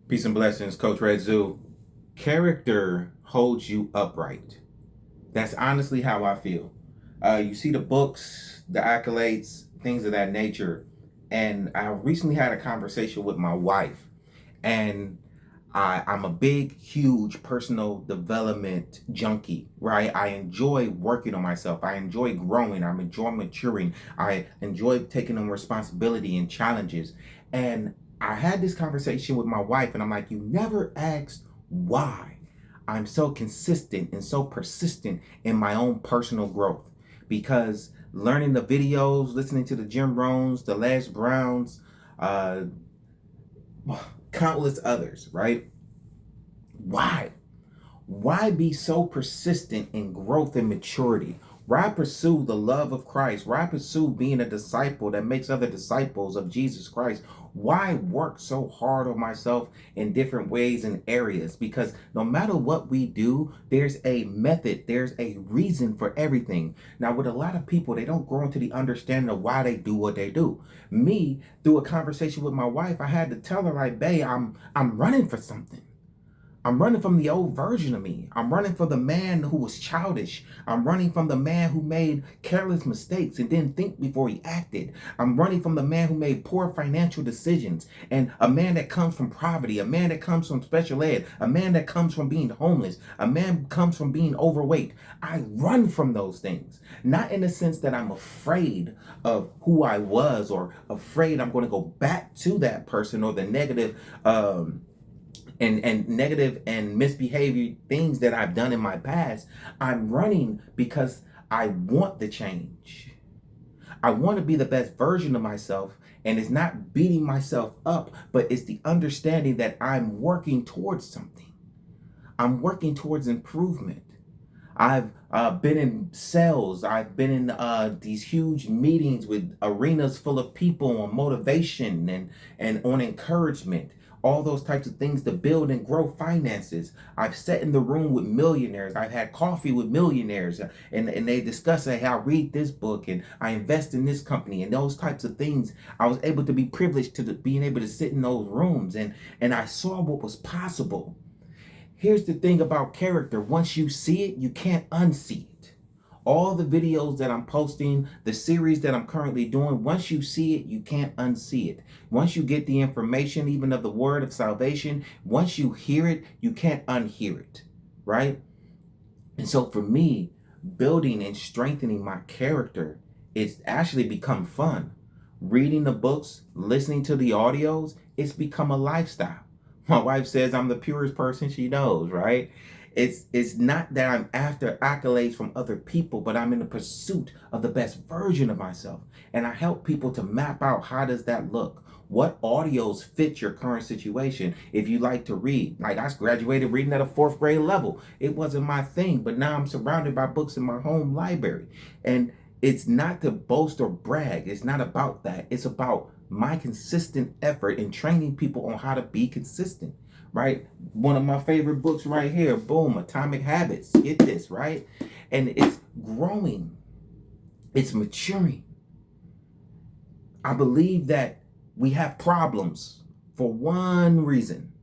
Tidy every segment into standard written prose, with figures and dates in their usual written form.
Peace and blessings, Coach Red Zoo. Character holds you upright. That's honestly how I feel. You see the books, the accolades, things of that nature. And I recently had a conversation with my wife, and I'm a big, huge personal development junkie, right? I enjoy working on myself. I enjoy growing. I enjoy maturing. I enjoy taking on responsibility and challenges. And I had this conversation with my wife, and I'm like, you never asked why I'm so consistent and so persistent in my own personal growth. Because learning the videos, listening to the Jim Rohns, the Les Browns, uh, countless others, right? Why? Why be so persistent in growth and maturity? Why pursue the love of Christ? Why pursue being a disciple that makes other disciples of Jesus Christ? Why work so hard on myself in different ways and areas? Because no matter what we do, there's a method, there's a reason for everything. Now, with a lot of people, they don't grow into the understanding of why they do what they do. Me, through a conversation with my wife, I had to tell her, like, babe, I'm running for something. I'm running from the old version of me. I'm running from the man who was childish. I'm running from the man who made careless mistakes and didn't think before he acted. I'm running from the man who made poor financial decisions, and a man that comes from poverty, a man that comes from special ed, a man that comes from being homeless, a man who comes from being overweight. I run from those things, not in the sense that I'm afraid of who I was or afraid I'm going to go back to that person or the negative and negative and misbehavior things that I've done in my past. I'm running because I want the change. I want to be the best version of myself, and it's not beating myself up, but it's the understanding that I'm working towards something. I'm working towards improvement. I've been in sales. I've been in these huge meetings with arenas full of people on motivation and on encouragement. All those types of things to build and grow finances. I've sat in the room with millionaires. I've had coffee with millionaires, and they discuss, hey, I read this book and I invest in this company and those types of things. I was able to be privileged to being able to sit in those rooms, and I saw what was possible. Here's the thing about character. Once you see it, you can't unsee it. All the videos that I'm posting, the series that I'm currently doing, once you see it, you can't unsee it. Once you get the information, even of the word of salvation, once you hear it, you can't unhear it, right? And so for me, building and strengthening my character, it's actually become fun. Reading the books, listening to the audios, it's become a lifestyle. My wife says I'm the purest person she knows, right? It's not that I'm after accolades from other people, but I'm in the pursuit of the best version of myself. And I help people to map out, how does that look? What audios fit your current situation? If you like to read, like I graduated reading at a fourth grade level. It wasn't my thing, but now I'm surrounded by books in my home library. And it's not to boast or brag. It's not about that. It's about my consistent effort in training people on how to be consistent, right? One of my favorite books right here, boom, Atomic Habits. Get this, right? And it's growing, it's maturing. I believe that we have problems for one reason,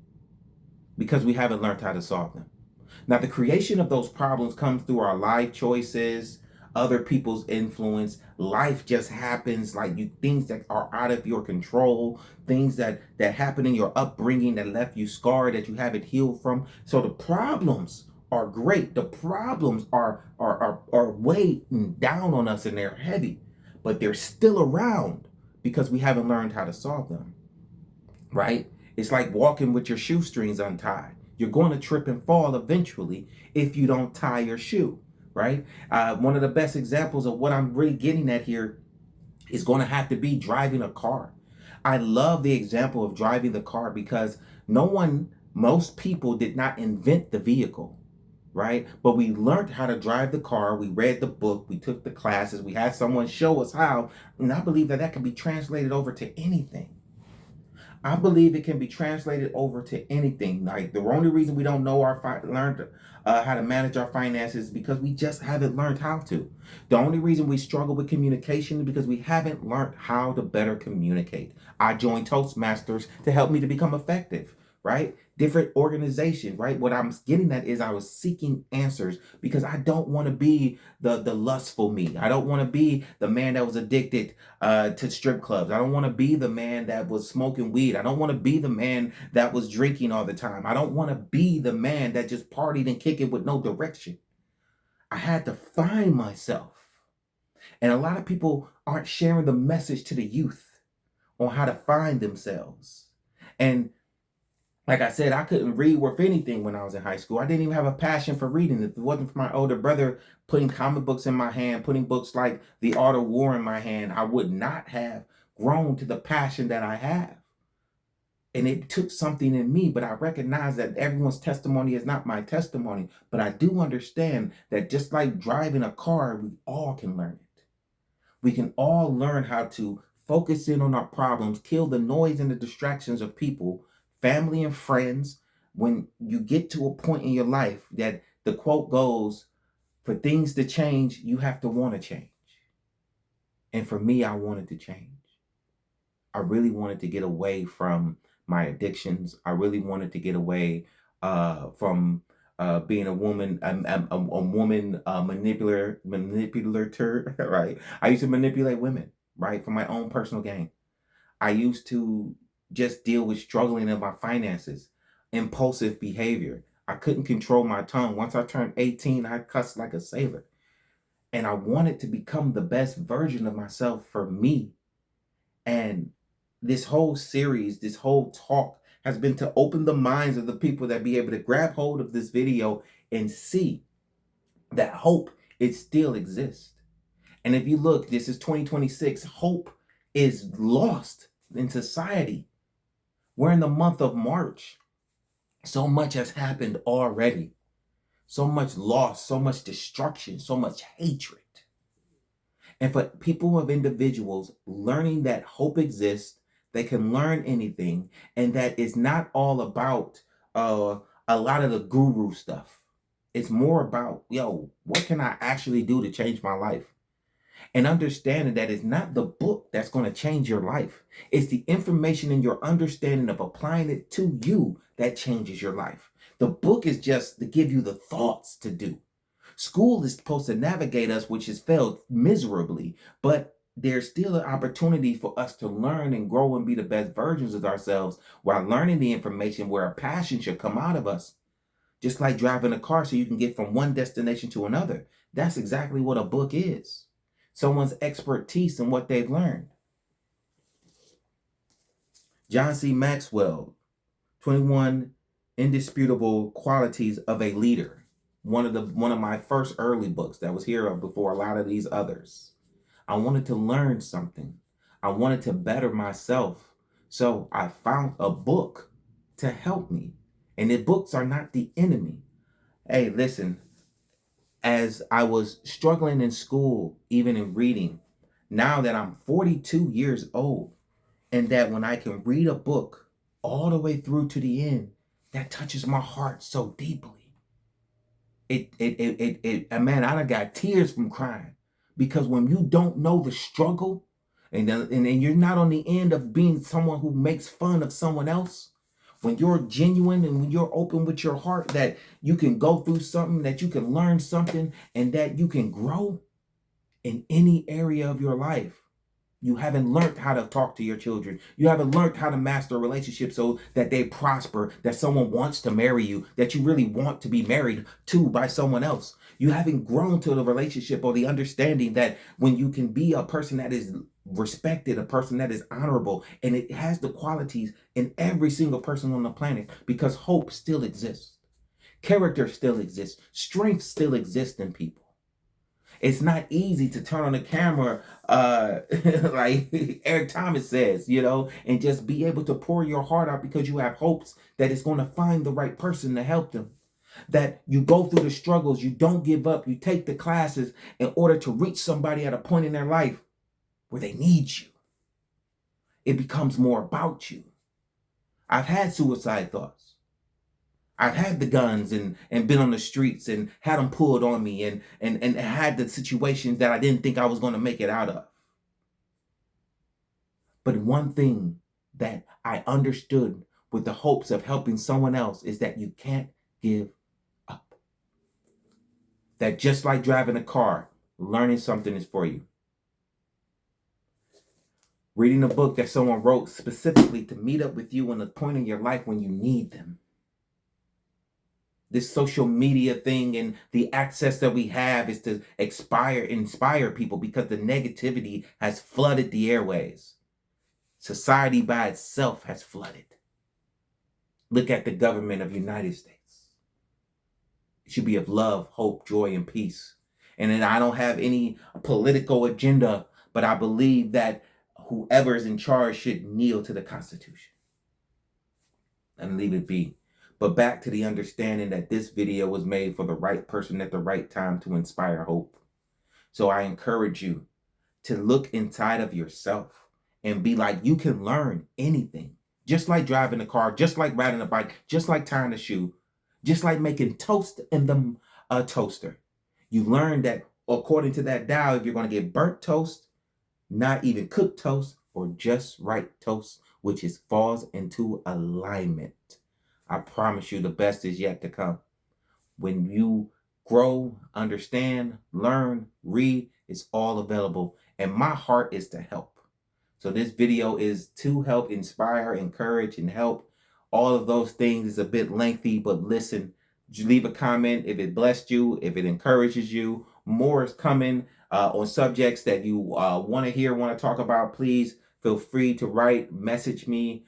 because we haven't learned how to solve them. Now, the creation of those problems comes through our life choices, other people's influence. Life just happens, like you, things that are out of your control, things that happen in your upbringing that left you scarred, that you haven't healed from. So the problems are great. The problems are weighing down on us, and they're heavy, but they're still around because we haven't learned how to solve them, right? It's like walking with your shoestrings untied. You're going to trip and fall eventually if you don't tie your shoe, right? One of the best examples of what I'm really getting at here is going to have to be driving a car. I love the example of driving the car because most people did not invent the vehicle, right? But we learned how to drive the car. We read the book. We took the classes. We had someone show us how. And I believe that can be translated over to anything. I believe it can be translated over to anything. Like the only reason we don't know learned how to manage our finances is because we just haven't learned how to. The only reason we struggle with communication is because we haven't learned how to better communicate. I joined Toastmasters to help me to become effective. right? Different organizations, right? What I'm getting at is I was seeking answers because I don't want to be the lustful me. I don't want to be the man that was addicted to strip clubs. I don't want to be the man that was smoking weed. I don't want to be the man that was drinking all the time. I don't want to be the man that just partied and kicked it with no direction. I had to find myself. And a lot of people aren't sharing the message to the youth on how to find themselves. And like I said, I couldn't read worth anything when I was in high school. I didn't even have a passion for reading. If it wasn't for my older brother putting comic books in my hand, putting books like The Art of War in my hand, I would not have grown to the passion that I have. And it took something in me, but I recognize that everyone's testimony is not my testimony. But I do understand that just like driving a car, we all can learn it. We can all learn how to focus in on our problems, kill the noise and the distractions of people, family and friends. When you get to a point in your life that the quote goes, for things to change, you have to want to change. And for me, I wanted to change. I really wanted to get away from my addictions. I really wanted to get away from being a woman, a woman manipulator, right? I used to manipulate women, right, for my own personal gain. I used to just deal with struggling in my finances, impulsive behavior. I couldn't control my tongue. Once I turned 18, I cussed like a sailor. And I wanted to become the best version of myself for me. And this whole series, this whole talk has been to open the minds of the people that be able to grab hold of this video and see that hope, it still exists. And if you look, this is 2026, hope is lost in society. We're in the month of March. So much has happened already. So much loss, so much destruction, so much hatred. And for people of individuals learning that hope exists, they can learn anything, and that it's not all about a lot of the guru stuff. It's more about, yo, what can I actually do to change my life? And understanding that it's not the book that's going to change your life. It's the information and your understanding of applying it to you that changes your life. The book is just to give you the thoughts to do. School is supposed to navigate us, which has failed miserably, but there's still an opportunity for us to learn and grow and be the best versions of ourselves while learning the information where a passion should come out of us. Just like driving a car so you can get from one destination to another. That's exactly what a book is. Someone's expertise in what they've learned. John C. Maxwell, 21 Indisputable Qualities of a Leader. One of my first early books that was here before a lot of these others. I wanted to learn something. I wanted to better myself. So I found a book to help me. And the books are not the enemy. Hey, listen, as I was struggling in school, even in reading, now that I'm 42 years old, and that when I can read a book all the way through to the end, that touches my heart so deeply. Man, I done got tears from crying because when you don't know the struggle, and you're not on the end of being someone who makes fun of someone else, when you're genuine and when you're open with your heart, that you can go through something, that you can learn something, and that you can grow in any area of your life. You haven't learned how to talk to your children. You haven't learned how to master a relationship so that they prosper, that someone wants to marry you, that you really want to be married to by someone else. You haven't grown to the relationship or the understanding that when you can be a person that is respected, a person that is honorable, and it has the qualities in every single person on the planet, because hope still exists. Character still exists. Strength still exists in people. It's not easy to turn on the camera, like Eric Thomas says, and just be able to pour your heart out because you have hopes that it's going to find the right person to help them. That you go through the struggles, you don't give up, you take the classes in order to reach somebody at a point in their life where they need you. It becomes more about you. I've had suicide thoughts. I've had the guns and been on the streets and had them pulled on me and had the situations that I didn't think I was going to make it out of. But one thing that I understood with the hopes of helping someone else is that you can't give up. That just like driving a car, learning something is for you. Reading a book that someone wrote specifically to meet up with you in a point in your life when you need them. This social media thing and the access that we have is to inspire people because the negativity has flooded the airways. Society by itself has flooded. Look at the government of the United States. It should be of love, hope, joy, and peace. And then I don't have any political agenda, but I believe that whoever is in charge should kneel to the Constitution and leave it be. But back to the understanding that this video was made for the right person at the right time to inspire hope. So I encourage you to look inside of yourself and be like, you can learn anything. Just like driving a car, just like riding a bike, just like tying a shoe, just like making toast in the toaster. You learn that according to that dial, if you're going to get burnt toast, not even cooked toast, or just right toast, which is falls into alignment. I promise you the best is yet to come. When you grow, understand, learn, read, it's all available. And my heart is to help. So this video is to help inspire, encourage, and help. All of those things is a bit lengthy, but listen, leave a comment if it blessed you, if it encourages you. More is coming on subjects that you want to hear, want to talk about. Please feel free to write, message me.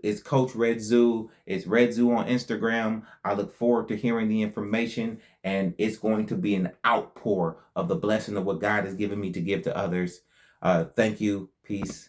It's Coach Red Zoo. It's Red Zoo on Instagram. I look forward to hearing the information, and it's going to be an outpour of the blessing of what God has given me to give to others. Thank you. Peace.